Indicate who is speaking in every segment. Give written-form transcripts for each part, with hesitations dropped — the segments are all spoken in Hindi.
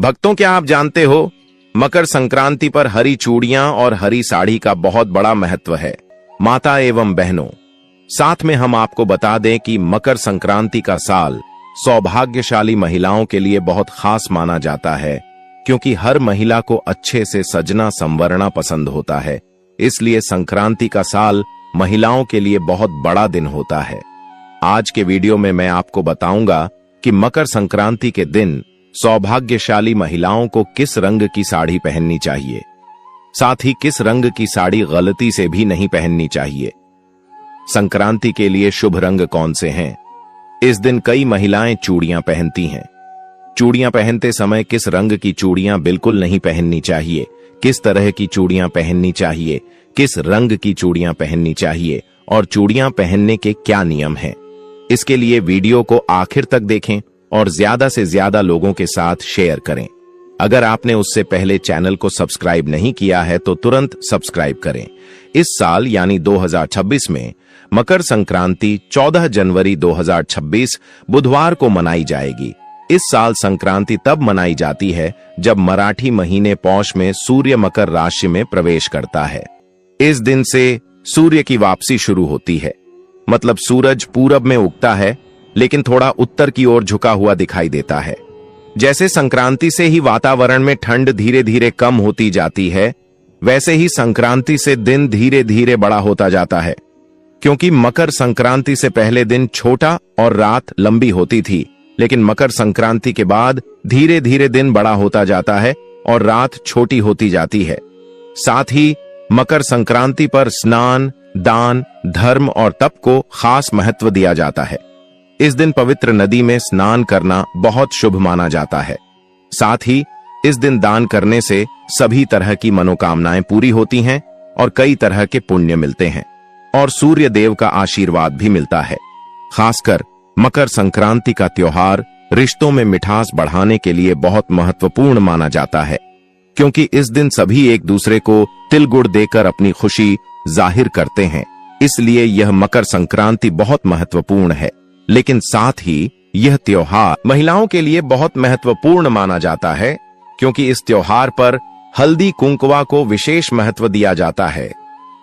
Speaker 1: भक्तों, क्या आप जानते हो मकर संक्रांति पर हरी चूड़ियां और हरी साड़ी का बहुत बड़ा महत्व है। माता एवं बहनों, साथ में हम आपको बता दें कि मकर संक्रांति का साल सौभाग्यशाली महिलाओं के लिए बहुत खास माना जाता है, क्योंकि हर महिला को अच्छे से सजना संवरना पसंद होता है। इसलिए संक्रांति का साल महिलाओं के लिए बहुत बड़ा दिन होता है। आज के वीडियो में मैं आपको बताऊंगा कि मकर संक्रांति के दिन सौभाग्यशाली महिलाओं को किस रंग की साड़ी पहननी चाहिए, साथ ही किस रंग की साड़ी गलती से भी नहीं पहननी चाहिए। संक्रांति के लिए शुभ रंग कौन से हैं? इस दिन कई महिलाएं चूड़ियां पहनती हैं। चूड़ियां पहनते समय किस रंग की चूड़ियां बिल्कुल नहीं पहननी चाहिए, किस तरह की चूड़ियां पहननी चाहिए, किस रंग की चूड़ियां पहननी चाहिए और चूड़ियां पहनने के क्या नियम हैं। इसके लिए वीडियो को आखिर तक देखें और ज्यादा से ज्यादा लोगों के साथ शेयर करें। अगर आपने उससे पहले चैनल को सब्सक्राइब नहीं किया है तो तुरंत सब्सक्राइब करें। इस साल यानी 2026 में मकर संक्रांति 14 जनवरी 2026 बुधवार को मनाई जाएगी। इस साल संक्रांति तब मनाई जाती है जब मराठी महीने पौष में सूर्य मकर राशि में प्रवेश करता है। इस दिन से सूर्य की वापसी शुरू होती है, मतलब सूरज पूरब में उगता है लेकिन थोड़ा उत्तर की ओर झुका हुआ दिखाई देता है। जैसे संक्रांति से ही वातावरण में ठंड धीरे धीरे कम होती जाती है, वैसे ही संक्रांति से दिन धीरे धीरे बड़ा होता जाता है। क्योंकि मकर संक्रांति से पहले दिन छोटा और रात लंबी होती थी, लेकिन मकर संक्रांति के बाद धीरे धीरे दिन बड़ा होता जाता है और रात छोटी होती जाती है। साथ ही मकर संक्रांति पर स्नान, दान, धर्म और तप को खास महत्व दिया जाता है। इस दिन पवित्र नदी में स्नान करना बहुत शुभ माना जाता है। साथ ही इस दिन दान करने से सभी तरह की मनोकामनाएं पूरी होती हैं और कई तरह के पुण्य मिलते हैं और सूर्य देव का आशीर्वाद भी मिलता है। खासकर मकर संक्रांति का त्योहार रिश्तों में मिठास बढ़ाने के लिए बहुत महत्वपूर्ण माना जाता है, क्योंकि इस दिन सभी एक दूसरे को तिल गुड़ देकर अपनी खुशी जाहिर करते हैं। इसलिए यह मकर संक्रांति बहुत महत्वपूर्ण है। लेकिन साथ ही यह त्योहार महिलाओं के लिए बहुत महत्वपूर्ण माना जाता है, क्योंकि इस त्योहार पर हल्दी कुंकवा को विशेष महत्व दिया जाता है।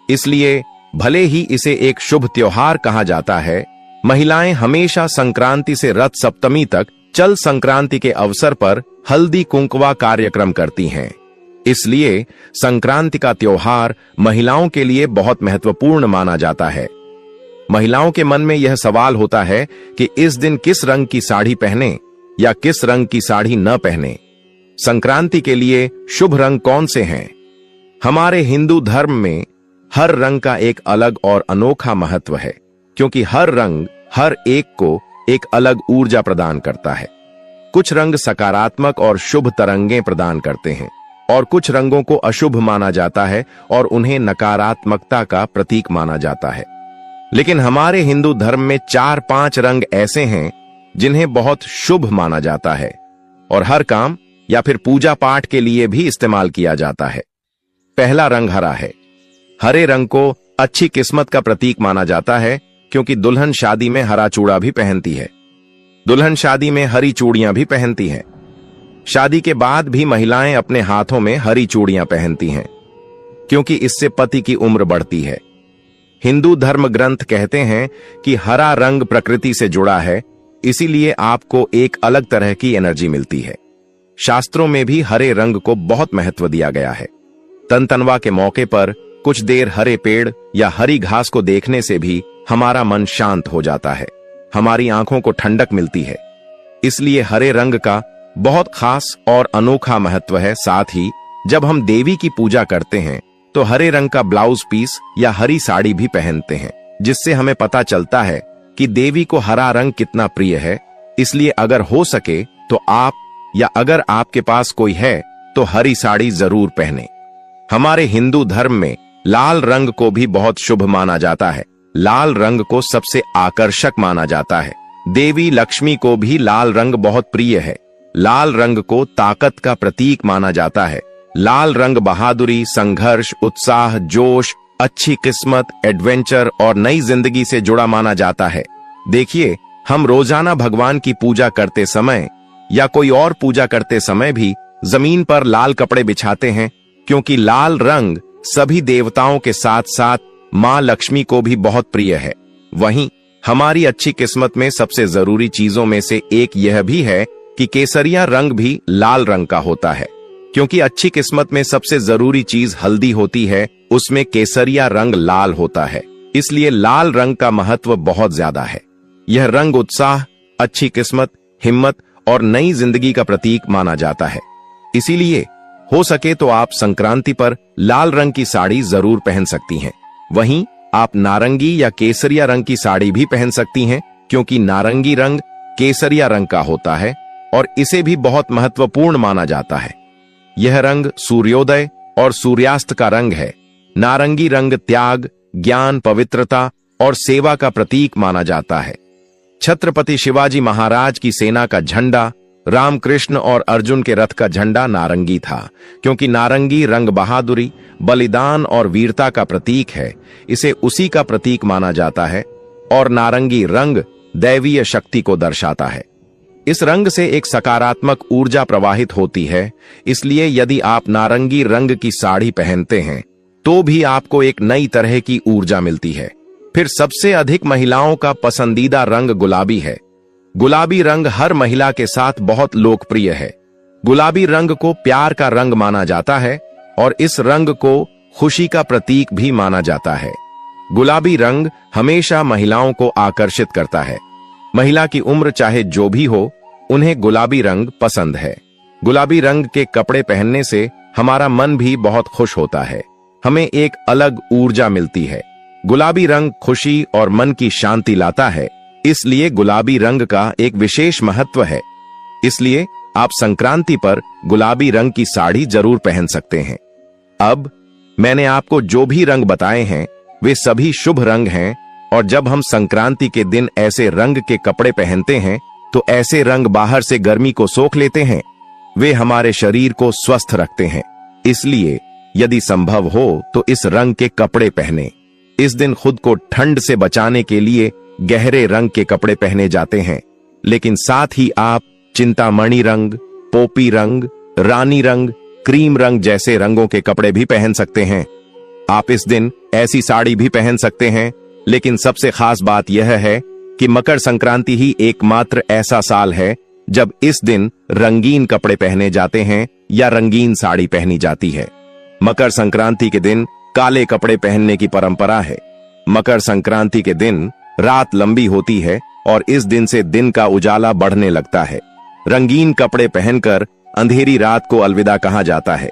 Speaker 1: इसलिए भले ही इसे एक शुभ त्योहार कहा जाता है, महिलाएं हमेशा संक्रांति से रथ सप्तमी तक चल संक्रांति के अवसर पर हल्दी कुंकवा कार्यक्रम करती हैं। इसलिए संक्रांति का त्योहार महिलाओं के लिए बहुत महत्वपूर्ण माना जाता है। महिलाओं के मन में यह सवाल होता है कि इस दिन किस रंग की साड़ी पहने या किस रंग की साड़ी न पहने। संक्रांति के लिए शुभ रंग कौन से हैं? हमारे हिंदू धर्म में हर रंग का एक अलग और अनोखा महत्व है, क्योंकि हर रंग हर एक को एक अलग ऊर्जा प्रदान करता है। कुछ रंग सकारात्मक और शुभ तरंगें प्रदान करते हैं और कुछ रंगों को अशुभ माना जाता है और उन्हें नकारात्मकता का प्रतीक माना जाता है। लेकिन हमारे हिंदू धर्म में 4-5 रंग ऐसे हैं जिन्हें बहुत शुभ माना जाता है और हर काम या फिर पूजा पाठ के लिए भी इस्तेमाल किया जाता है। पहला रंग हरा है। हरे रंग को अच्छी किस्मत का प्रतीक माना जाता है, क्योंकि दुल्हन शादी में हरा चूड़ा भी पहनती है। दुल्हन शादी में हरी चूड़ियां भी पहनती है। शादी के बाद भी महिलाएं अपने हाथों में हरी चूड़ियां पहनती हैं, क्योंकि इससे पति की उम्र बढ़ती है। हिंदू धर्म ग्रंथ कहते हैं कि हरा रंग प्रकृति से जुड़ा है, इसीलिए आपको एक अलग तरह की एनर्जी मिलती है। शास्त्रों में भी हरे रंग को बहुत महत्व दिया गया है। तनतनवा के मौके पर कुछ देर हरे पेड़ या हरी घास को देखने से भी हमारा मन शांत हो जाता है, हमारी आंखों को ठंडक मिलती है। इसलिए हरे रंग का बहुत खास और अनोखा महत्व है। साथ ही जब हम देवी की पूजा करते हैं तो हरे रंग का ब्लाउज पीस या हरी साड़ी भी पहनते हैं, जिससे हमें पता चलता है कि देवी को हरा रंग कितना प्रिय है। इसलिए अगर हो सके तो आप या अगर आपके पास कोई है तो हरी साड़ी जरूर पहने। हमारे हिंदू धर्म में लाल रंग को भी बहुत शुभ माना जाता है। लाल रंग को सबसे आकर्षक माना जाता है। देवी लक्ष्मी को भी लाल रंग बहुत प्रिय है। लाल रंग को ताकत का प्रतीक माना जाता है। लाल रंग बहादुरी, संघर्ष, उत्साह, जोश, अच्छी किस्मत, एडवेंचर और नई जिंदगी से जुड़ा माना जाता है। देखिए, हम रोजाना भगवान की पूजा करते समय या कोई और पूजा करते समय भी जमीन पर लाल कपड़े बिछाते हैं, क्योंकि लाल रंग सभी देवताओं के साथ साथ मां लक्ष्मी को भी बहुत प्रिय है। वहीं हमारी अच्छी किस्मत में सबसे जरूरी चीजों में से एक यह भी है कि केसरिया रंग भी लाल रंग का होता है। क्योंकि अच्छी किस्मत में सबसे जरूरी चीज हल्दी होती है, उसमें केसरिया रंग लाल होता है, इसलिए लाल रंग का महत्व बहुत ज्यादा है। यह रंग उत्साह, अच्छी किस्मत, हिम्मत और नई जिंदगी का प्रतीक माना जाता है। इसीलिए हो सके तो आप संक्रांति पर लाल रंग की साड़ी जरूर पहन सकती हैं। वहीं आप नारंगी या केसरिया रंग की साड़ी भी पहन सकती हैं, क्योंकि नारंगी रंग केसरिया रंग का होता है और इसे भी बहुत महत्वपूर्ण माना जाता है। यह रंग सूर्योदय और सूर्यास्त का रंग है। नारंगी रंग त्याग, ज्ञान, पवित्रता और सेवा का प्रतीक माना जाता है। छत्रपति शिवाजी महाराज की सेना का झंडा, रामकृष्ण और अर्जुन के रथ का झंडा नारंगी था, क्योंकि नारंगी रंग बहादुरी, बलिदान और वीरता का प्रतीक है। इसे उसी का प्रतीक माना जाता है और नारंगी रंग दैवीय शक्ति को दर्शाता है। इस रंग से एक सकारात्मक ऊर्जा प्रवाहित होती है, इसलिए यदि आप नारंगी रंग की साड़ी पहनते हैं तो भी आपको एक नई तरह की ऊर्जा मिलती है। फिर सबसे अधिक महिलाओं का पसंदीदा रंग गुलाबी है। गुलाबी रंग हर महिला के साथ बहुत लोकप्रिय है। गुलाबी रंग को प्यार का रंग माना जाता है और इस रंग को खुशी का प्रतीक भी माना जाता है। गुलाबी रंग हमेशा महिलाओं को आकर्षित करता है। महिला की उम्र चाहे जो भी हो, उन्हें गुलाबी रंग पसंद है। गुलाबी रंग के कपड़े पहनने से हमारा मन भी बहुत खुश होता है, हमें एक अलग ऊर्जा मिलती है। गुलाबी रंग खुशी और मन की शांति लाता है, इसलिए गुलाबी रंग का एक विशेष महत्व है। इसलिए आप संक्रांति पर गुलाबी रंग की साड़ी जरूर पहन सकते हैं। अब मैंने आपको जो भी रंग बताए हैं वे सभी शुभ रंग हैं, और जब हम संक्रांति के दिन ऐसे रंग के कपड़े पहनते हैं तो ऐसे रंग बाहर से गर्मी को सोख लेते हैं, वे हमारे शरीर को स्वस्थ रखते हैं। इसलिए यदि संभव हो तो इस रंग के कपड़े पहने। इस दिन खुद को ठंड से बचाने के लिए गहरे रंग के कपड़े पहने जाते हैं, लेकिन साथ ही आप चिंतामणि रंग, पोपी रंग, रानी रंग, क्रीम रंग जैसे रंगों के कपड़े भी पहन सकते हैं। आप इस दिन ऐसी साड़ी भी पहन सकते हैं, लेकिन सबसे खास बात यह है कि मकर संक्रांति ही एकमात्र ऐसा साल है जब इस दिन रंगीन कपड़े पहने जाते हैं या रंगीन साड़ी पहनी जाती है। मकर संक्रांति के दिन काले कपड़े पहनने की परंपरा है। मकर संक्रांति के दिन रात लंबी होती है और इस दिन से दिन का उजाला बढ़ने लगता है। रंगीन कपड़े पहनकर अंधेरी रात को अलविदा कहा जाता है।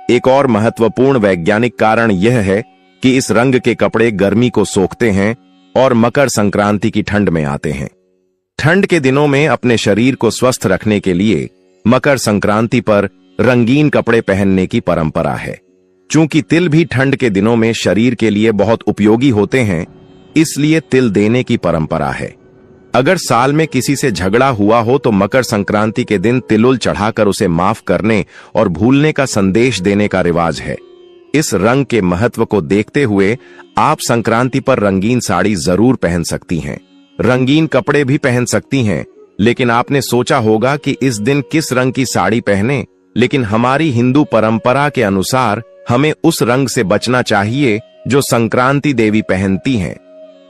Speaker 1: एक और महत्वपूर्ण वैज्ञानिक कारण यह है कि इस रंग के कपड़े गर्मी को सोखते हैं और मकर संक्रांति की ठंड में आते हैं। ठंड के दिनों में अपने शरीर को स्वस्थ रखने के लिए मकर संक्रांति पर रंगीन कपड़े पहनने की परंपरा है। चूंकि तिल भी ठंड के दिनों में शरीर के लिए बहुत उपयोगी होते हैं, इसलिए तिल देने की परंपरा है। अगर साल में किसी से झगड़ा हुआ हो तो मकर संक्रांति के दिन तिलुल चढ़ाकर उसे माफ करने और भूलने का संदेश देने का रिवाज है। इस रंग के महत्व को देखते हुए आप संक्रांति पर रंगीन साड़ी जरूर पहन सकती हैं। रंगीन कपड़े भी पहन सकती हैं, लेकिन आपने सोचा होगा कि इस दिन किस रंग की साड़ी पहने। लेकिन हमारी हिंदू परंपरा के अनुसार हमें उस रंग से बचना चाहिए जो संक्रांति देवी पहनती हैं।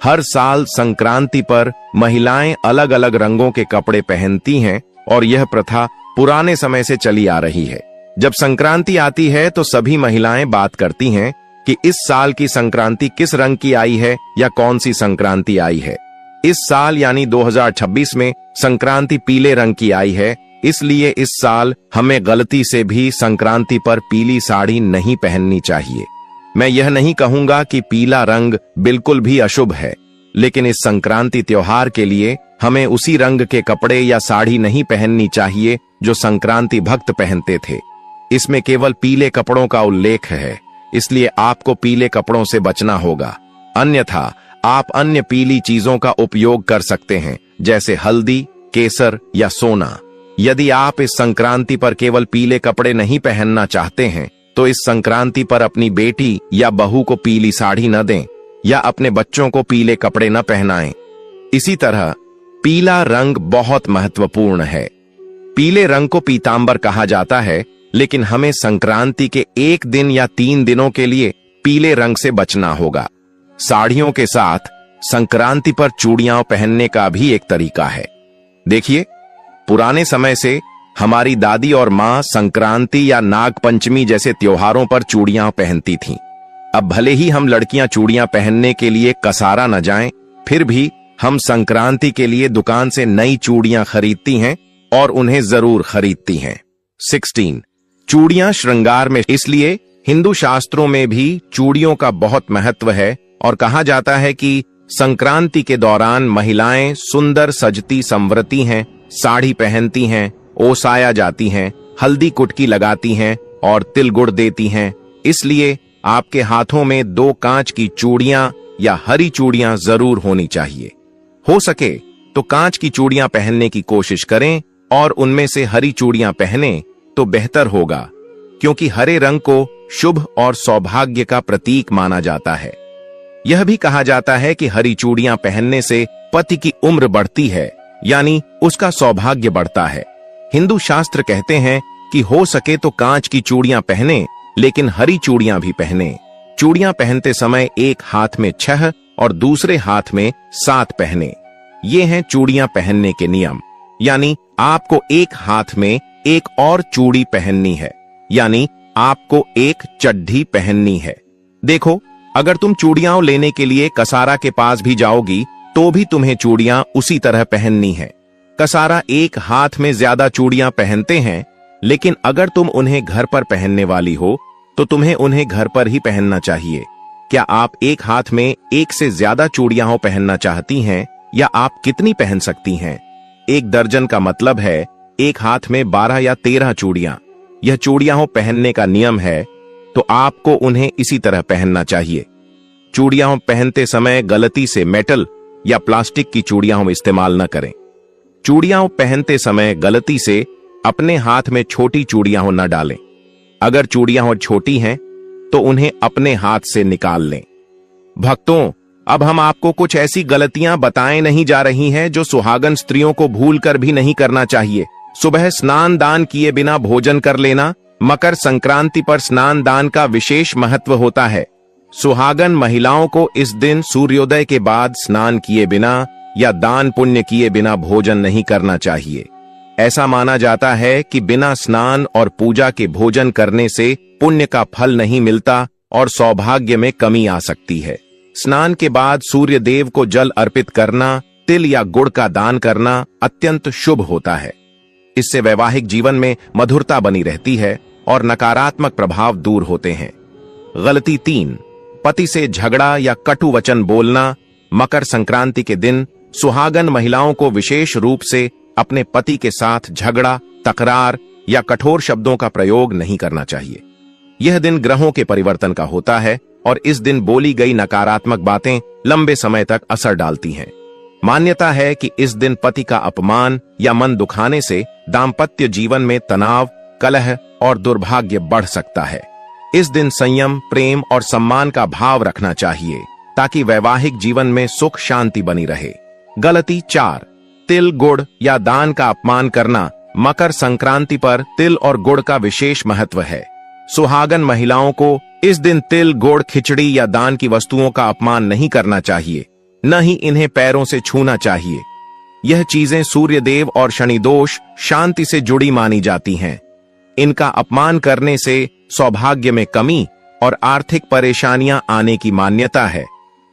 Speaker 1: हर साल संक्रांति पर महिलाएं अलग अलग रंगों के कपड़े पहनती हैं और यह प्रथा पुराने समय से चली आ रही है। जब संक्रांति आती है तो सभी महिलाएं बात करती हैं कि इस साल की संक्रांति किस रंग की आई है या कौन सी संक्रांति आई है। इस साल यानी 2026 में संक्रांति पीले रंग की आई है, इसलिए इस साल हमें गलती से भी संक्रांति पर पीली साड़ी नहीं पहननी चाहिए। मैं यह नहीं कहूंगा कि पीला रंग बिल्कुल भी अशुभ है, लेकिन इस संक्रांति त्योहार के लिए हमें उसी रंग के कपड़े या साड़ी नहीं पहननी चाहिए जो संक्रांति भक्त पहनते थे। इसमें केवल पीले कपड़ों का उल्लेख है, इसलिए आपको पीले कपड़ों से बचना होगा। अन्यथा आप अन्य पीली चीजों का उपयोग कर सकते हैं, जैसे हल्दी, केसर या सोना। यदि आप इस संक्रांति पर केवल पीले कपड़े नहीं पहनना चाहते हैं तो इस संक्रांति पर अपनी बेटी या बहू को पीली साड़ी न दें या अपने बच्चों को पीले कपड़े न पहनाएं। इसी तरह पीला रंग बहुत महत्वपूर्ण है। पीले रंग को पीतांबर कहा जाता है, लेकिन हमें संक्रांति के 1 दिन या 3 दिनों के लिए पीले रंग से बचना होगा। साड़ियों के साथ संक्रांति पर चूड़ियां पहनने का भी एक तरीका है। देखिए, पुराने समय से हमारी दादी और मां संक्रांति या नागपंचमी जैसे त्योहारों पर चूड़ियां पहनती थीं। अब भले ही हम लड़कियां चूड़ियां पहनने के लिए कसारा न जाएं, फिर भी हम संक्रांति के लिए दुकान से नई चूड़ियां खरीदती हैं और उन्हें जरूर खरीदती हैं। 16. चूड़ियां श्रृंगार में। इसलिए हिंदू शास्त्रों में भी चूड़ियों का बहुत महत्व है और कहा जाता है कि संक्रांति के दौरान महिलाएं सुंदर सजती संवरती हैं, साड़ी पहनती हैं, ओसाया जाती हैं, हल्दी कुटकी लगाती हैं और तिल गुड़ देती हैं। इसलिए आपके हाथों में 2 कांच की चूड़ियां या हरी चूड़ियां जरूर होनी चाहिए। हो सके तो कांच की चूड़ियां पहनने की कोशिश करें और उनमें से हरी चूड़ियां पहनें तो बेहतर होगा, क्योंकि हरे रंग को शुभ और सौभाग्य का प्रतीक माना जाता है। यह भी कहा जाता है कि हरी चूड़ियां पहनने से पति की उम्र बढ़ती है, यानी उसका सौभाग्य बढ़ता है। हिंदू शास्त्र कहते हैं कि हो सके तो कांच की चूड़ियां पहने, लेकिन हरी चूड़ियां भी पहने। चूड़ियां पहनते समय एक हाथ में 6 और दूसरे हाथ में 7 पहने। ये हैं चूड़ियां पहनने के नियम। यानी आपको एक हाथ में एक और चूड़ी पहननी है, यानी आपको एक चड्ढी पहननी है। देखो, अगर तुम चूड़ियां लेने के लिए कसारा के पास भी जाओगी तो भी तुम्हें चूड़ियां उसी तरह पहननी है। कसारा एक हाथ में ज्यादा चूड़ियां पहनते हैं, लेकिन अगर तुम उन्हें घर पर पहनने वाली हो तो तुम्हें उन्हें घर पर ही पहनना चाहिए। क्या आप एक हाथ में एक से ज्यादा चूड़ियां पहनना चाहती हैं, या आप कितनी पहन सकती हैं? 1 दर्जन का मतलब है एक हाथ में 12 या 13 चूड़ियां। यह चूड़ियां पहनने का नियम है, तो आपको उन्हें इसी तरह पहनना चाहिए। चूड़ियां पहनते समय गलती से मेटल या प्लास्टिक की चूड़ियां इस्तेमाल न करें। चूड़ियां पहनते समय गलती से अपने हाथ में छोटी चूड़ियां न डालें। अगर चूड़ियां छोटी हैं तो उन्हें अपने हाथ से निकाल लें। भक्तों, अब हम आपको कुछ ऐसी गलतियां बताएं नहीं जा रही हैं जो सुहागन स्त्रियों को भूलकर भी नहीं करना चाहिए। सुबह स्नान दान किए बिना भोजन कर लेना। मकर संक्रांति पर स्नान दान का विशेष महत्व होता है। सुहागन महिलाओं को इस दिन सूर्योदय के बाद स्नान किए बिना या दान पुण्य किए बिना भोजन नहीं करना चाहिए। ऐसा माना जाता है कि बिना स्नान और पूजा के भोजन करने से पुण्य का फल नहीं मिलता और सौभाग्य में कमी आ सकती है। स्नान के बाद सूर्य देव को जल अर्पित करना, तिल या गुड़ का दान करना अत्यंत शुभ होता है। इससे वैवाहिक जीवन में मधुरता बनी रहती है और नकारात्मक प्रभाव दूर होते हैं। गलती 3, पति से झगड़ा या कटु वचन बोलना। मकर संक्रांति के दिन सुहागन महिलाओं को विशेष रूप से अपने पति के साथ झगड़ा, तकरार या कठोर शब्दों का प्रयोग नहीं करना चाहिए। यह दिन ग्रहों के परिवर्तन का होता है और इस दिन बोली गई नकारात्मक बातें लंबे समय तक असर डालती हैं। मान्यता है कि इस दिन पति का अपमान या मन दुखाने से दाम्पत्य जीवन में तनाव, कलह और दुर्भाग्य बढ़ सकता है। इस दिन संयम, प्रेम और सम्मान का भाव रखना चाहिए ताकि वैवाहिक जीवन में सुख शांति बनी रहे। गलती 4, तिल गुड़ या दान का अपमान करना। मकर संक्रांति पर तिल और गुड़ का विशेष महत्व है। सुहागन महिलाओं को इस दिन तिल, गुड़, खिचड़ी या दान की वस्तुओं का अपमान नहीं करना चाहिए, न ही इन्हें पैरों से छूना चाहिए। यह चीजें सूर्य देव और शनि दोष, शांति से जुड़ी मानी जाती हैं। इनका अपमान करने से सौभाग्य में कमी और आर्थिक परेशानियां आने की मान्यता है।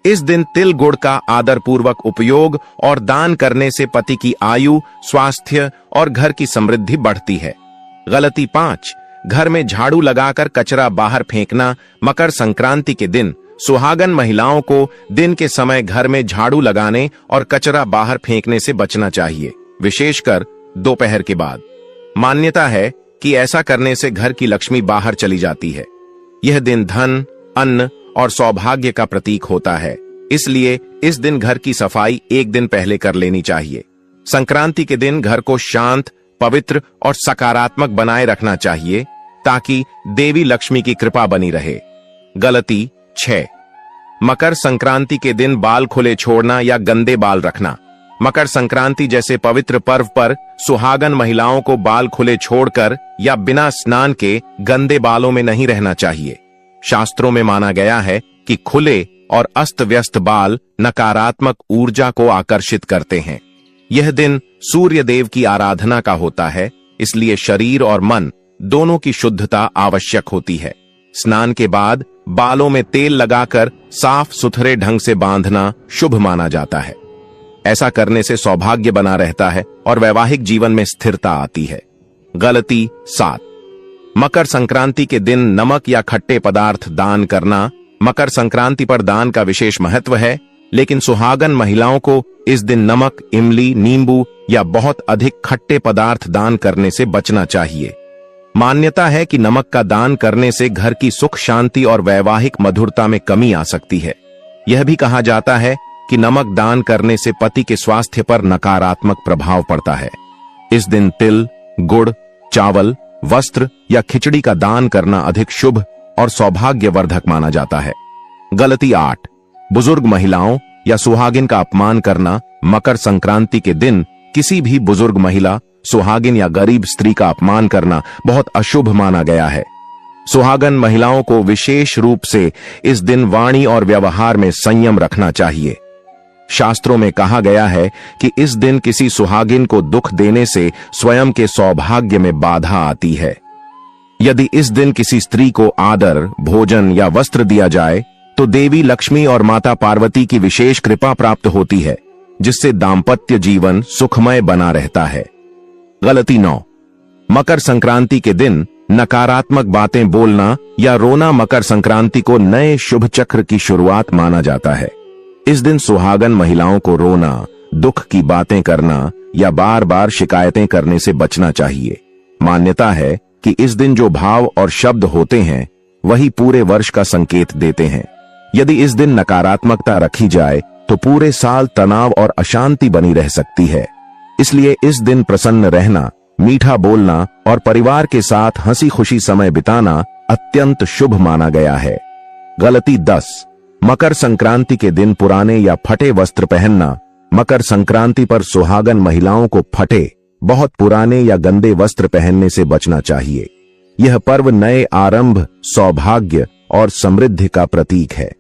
Speaker 1: इस दिन तिल गुड़ का आदर पूर्वक उपयोग और दान करने से पति की आयु, स्वास्थ्य और घर की समृद्धि बढ़ती है। गलती 5, घर में झाड़ू लगाकर कचरा बाहर फेंकना। मकर संक्रांति के दिन सुहागन महिलाओं को दिन के समय घर में झाड़ू लगाने और कचरा बाहर फेंकने से बचना चाहिए, विशेषकर दोपहर के बाद। मान्यता है कि ऐसा करने से घर की लक्ष्मी बाहर चली जाती है। यह दिन धन, अन्न और सौभाग्य का प्रतीक होता है, इसलिए इस दिन घर की सफाई एक दिन पहले कर लेनी चाहिए। संक्रांति के दिन घर को शांत, पवित्र और सकारात्मक बनाए रखना चाहिए ताकि देवी लक्ष्मी की कृपा बनी रहे। गलती 6, मकर संक्रांति के दिन बाल खुले छोड़ना या गंदे बाल रखना। मकर संक्रांति जैसे पवित्र पर्व पर सुहागन महिलाओं को बाल खुले छोड़कर या बिना स्नान के गंदे बालों में नहीं रहना चाहिए। शास्त्रों में माना गया है कि खुले और अस्त व्यस्त बाल नकारात्मक ऊर्जा को आकर्षित करते हैं। यह दिन सूर्य देव की आराधना का होता है, इसलिए शरीर और मन दोनों की शुद्धता आवश्यक होती है। स्नान के बाद बालों में तेल लगाकर साफ सुथरे ढंग से बांधना शुभ माना जाता है। ऐसा करने से सौभाग्य बना रहता है और वैवाहिक जीवन में स्थिरता आती है। गलती 7। मकर संक्रांति के दिन नमक या खट्टे पदार्थ दान करना। मकर संक्रांति पर दान का विशेष महत्व है, लेकिन सुहागन महिलाओं को इस दिन नमक, इमली, नींबू या बहुत अधिक खट्टे पदार्थ दान करने से बचना चाहिए। मान्यता है कि नमक का दान करने से घर की सुख शांति और वैवाहिक मधुरता में कमी आ सकती है। यह भी कहा जाता है कि नमक दान करने से पति के स्वास्थ्य पर नकारात्मक प्रभाव पड़ता है। इस दिन तिल, गुड़, चावल, वस्त्र या खिचड़ी का दान करना अधिक शुभ और सौभाग्यवर्धक माना जाता है। गलती 8। बुजुर्ग महिलाओं या सुहागिन का अपमान करना। मकर संक्रांति के दिन किसी भी बुजुर्ग महिला, सुहागिन या गरीब स्त्री का अपमान करना बहुत अशुभ माना गया है। सुहागन महिलाओं को विशेष रूप से इस दिन वाणी और व्यवहार में संयम रखना चाहिए। शास्त्रों में कहा गया है कि इस दिन किसी सुहागिन को दुख देने से स्वयं के सौभाग्य में बाधा आती है। यदि इस दिन किसी स्त्री को आदर, भोजन या वस्त्र दिया जाए तो देवी लक्ष्मी और माता पार्वती की विशेष कृपा प्राप्त होती है, जिससे दाम्पत्य जीवन सुखमय बना रहता है। गलती 9। मकर संक्रांति के दिन नकारात्मक बातें बोलना या रोना। मकर संक्रांति को नए शुभ चक्र की शुरुआत माना जाता है। इस दिन सुहागन महिलाओं को रोना, दुख की बातें करना या बार बार शिकायतें करने से बचना चाहिए। मान्यता है कि इस दिन जो भाव और शब्द होते हैं वही पूरे वर्ष का संकेत देते हैं। यदि इस दिन नकारात्मकता रखी जाए तो पूरे साल तनाव और अशांति बनी रह सकती है। इसलिए इस दिन प्रसन्न रहना, मीठा बोलना और परिवार के साथ हंसी खुशी समय बिताना अत्यंत शुभ माना गया है। गलती 10। मकर संक्रांति के दिन पुराने या फटे वस्त्र पहनना। मकर संक्रांति पर सुहागन महिलाओं को फटे, बहुत पुराने या गंदे वस्त्र पहनने से बचना चाहिए। यह पर्व नए आरंभ, सौभाग्य और समृद्धि का प्रतीक है।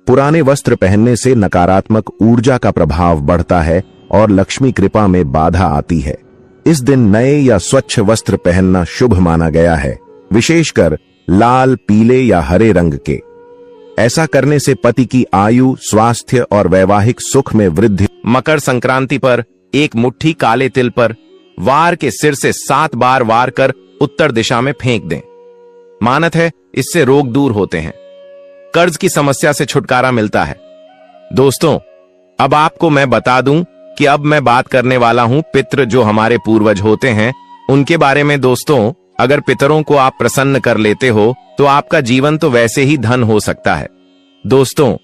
Speaker 1: पुराने वस्त्र पहनने से नकारात्मक ऊर्जा का प्रभाव बढ़ता है और लक्ष्मी कृपा में बाधा आती है। इस दिन नए या स्वच्छ वस्त्र पहनना शुभ माना गया है, विशेषकर लाल, पीले या हरे रंग के। ऐसा करने से पति की आयु, स्वास्थ्य और वैवाहिक सुख में वृद्धि। मकर संक्रांति पर एक मुट्ठी काले तिल पर वार के सिर से 7 बार वार कर उत्तर दिशा में फेंक दें। मानत है इससे रोग दूर होते हैं, कर्ज की समस्या से छुटकारा मिलता है। दोस्तों, अब आपको मैं बता दूं कि अब मैं बात करने वाला हूं पितृ, जो हमारे पूर्वज होते हैं, उनके बारे में। दोस्तों, अगर पितरों को आप प्रसन्न कर लेते हो तो आपका जीवन तो वैसे ही धन हो सकता है। दोस्तों,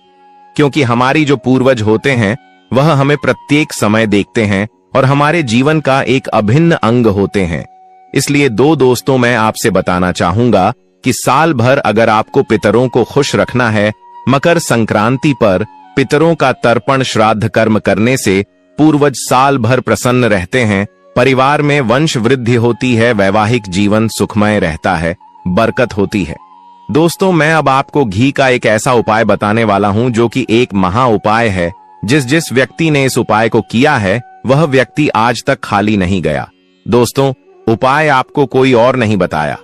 Speaker 1: क्योंकि हमारी जो पूर्वज होते हैं वह हमें प्रत्येक समय देखते हैं और हमारे जीवन का एक अभिन्न अंग होते हैं। इसलिए दोस्तों, मैं आपसे बताना चाहूंगा कि साल भर अगर आपको पितरों को खुश रखना है, मकर संक्रांति पर पितरों का तर्पण श्राद्ध कर्म करने से पूर्वज साल भर प्रसन्न रहते हैं, परिवार में वंश वृद्धि होती है, वैवाहिक जीवन सुखमय रहता है, बरकत होती है। दोस्तों, मैं अब आपको घी का एक ऐसा उपाय बताने वाला हूं जो कि एक महा उपाय है। जिस व्यक्ति ने इस उपाय को किया है वह व्यक्ति आज तक खाली नहीं गया। दोस्तों, उपाय आपको कोई और नहीं बताया,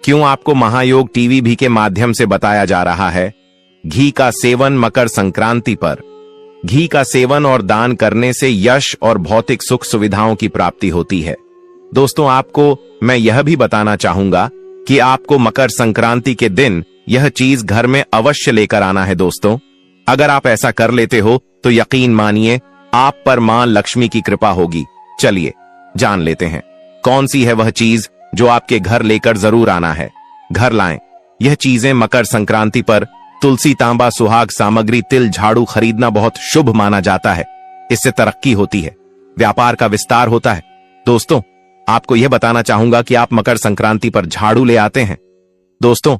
Speaker 1: क्यों आपको महायोग टीवी भी के माध्यम से बताया जा रहा है। घी का सेवन मकर संक्रांति पर। घी का सेवन और दान करने से यश और भौतिक सुख सुविधाओं की प्राप्ति होती है। दोस्तों, आपको मैं यह भी बताना चाहूंगा कि आपको मकर संक्रांति के दिन यह चीज घर में अवश्य लेकर आना है। दोस्तों, अगर आप ऐसा कर लेते हो तो यकीन मानिए आप पर मां लक्ष्मी की कृपा होगी। चलिए जान लेते हैं कौन सी है वह चीज जो आपके घर लेकर जरूर आना है। घर लाएं। यह चीजें मकर संक्रांति पर तुलसी, तांबा, सुहाग सामग्री, तिल, झाड़ू खरीदना बहुत शुभ माना जाता है। इससे तरक्की होती है, व्यापार का विस्तार होता है। दोस्तों, आपको यह बताना चाहूंगा कि आप मकर संक्रांति पर झाड़ू ले आते हैं। दोस्तों,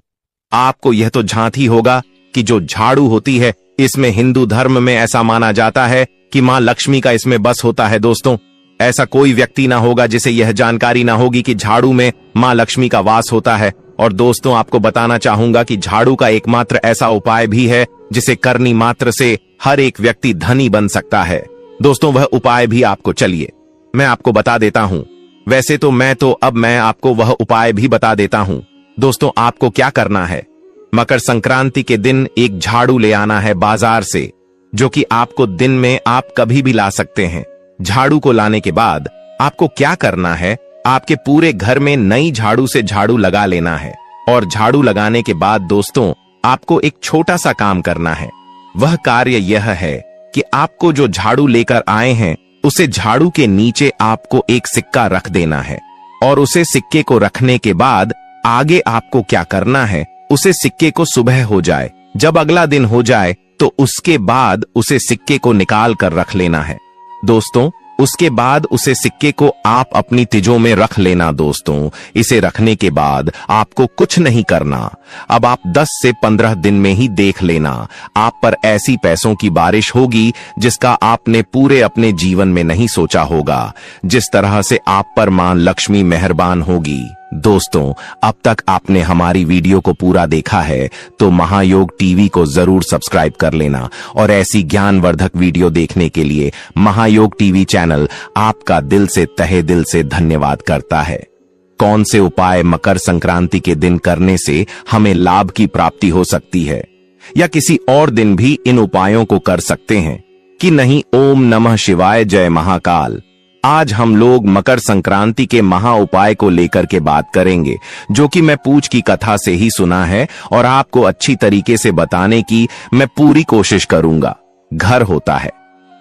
Speaker 1: आपको यह तो झांत ही होगा कि जो झाड़ू होती है, इसमें हिंदू धर्म में ऐसा माना जाता है कि मां लक्ष्मी का इसमें बस होता है। दोस्तों, ऐसा कोई व्यक्ति ना होगा जिसे यह जानकारी ना होगी कि झाड़ू में मां लक्ष्मी का वास होता है। और दोस्तों, आपको बताना चाहूंगा कि झाड़ू का एकमात्र ऐसा उपाय भी है जिसे करनी मात्र से हर एक व्यक्ति धनी बन सकता है। दोस्तों, वह उपाय भी आपको चलिए मैं आपको बता देता हूं। वैसे तो मैं आपको वह उपाय भी बता देता हूं। दोस्तों, आपको क्या करना है, मकर संक्रांति के दिन एक झाड़ू ले आना है बाजार से, जो कि आपको दिन में आप कभी भी ला सकते हैं। झाड़ू को लाने के बाद आपको क्या करना है, आपके पूरे घर में नई झाड़ू से झाड़ू लगा लेना है। और झाड़ू लगाने के बाद दोस्तों, आपको एक छोटा सा काम करना है। वह कार्य यह है कि आपको जो झाड़ू लेकर आए हैं उसे झाड़ू के नीचे आपको एक सिक्का रख देना है। और उसे सिक्के को रखने के बाद आगे आपको क्या करना है, उसे सिक्के को सुबह हो जाए, जब अगला दिन हो जाए तो उसके बाद उसे सिक्के को निकाल कर रख लेना है। दोस्तों, उसके बाद उसे सिक्के को आप अपनी तिजों में रख लेना। दोस्तों, इसे रखने के बाद आपको कुछ नहीं करना। अब आप 10 से 15 दिन में ही देख लेना, आप पर ऐसी पैसों की बारिश होगी जिसका आपने पूरे अपने जीवन में नहीं सोचा होगा। जिस तरह से आप पर मां लक्ष्मी मेहरबान होगी। दोस्तों, अब तक आपने हमारी वीडियो को पूरा देखा है तो महायोग टीवी को जरूर सब्सक्राइब कर लेना। और ऐसी ज्ञानवर्धक वीडियो देखने के लिए महायोग टीवी चैनल आपका दिल से तहे दिल से धन्यवाद करता है। कौन से उपाय मकर संक्रांति के दिन करने से हमें लाभ की प्राप्ति हो सकती है, या किसी और दिन भी इन उपायों को कर सकते हैं कि नहीं? ओम नमः शिवाय, जय महाकाल। आज हम लोग मकर संक्रांति के महा उपाय को लेकर के बात करेंगे, जो कि मैं पूछ की कथा से ही सुना है और आपको अच्छी तरीके से बताने की मैं पूरी कोशिश करूंगा। घर होता है,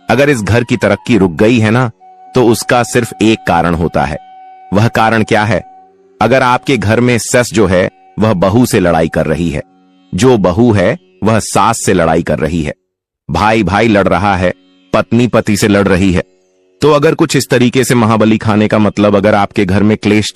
Speaker 1: अगर इस घर की तरक्की रुक गई है ना, तो उसका सिर्फ एक कारण होता है। वह कारण क्या है? अगर आपके घर में सस जो है वह बहू से लड़ाई कर रही है, जो बहू है वह सास से लड़ाई कर रही है, भाई भाई लड़ रहा है, पत्नी पति से लड़ रही है, तो अगर कुछ इस तरीके से महाबली खाने का मतलब अगर आपके घर में क्लेश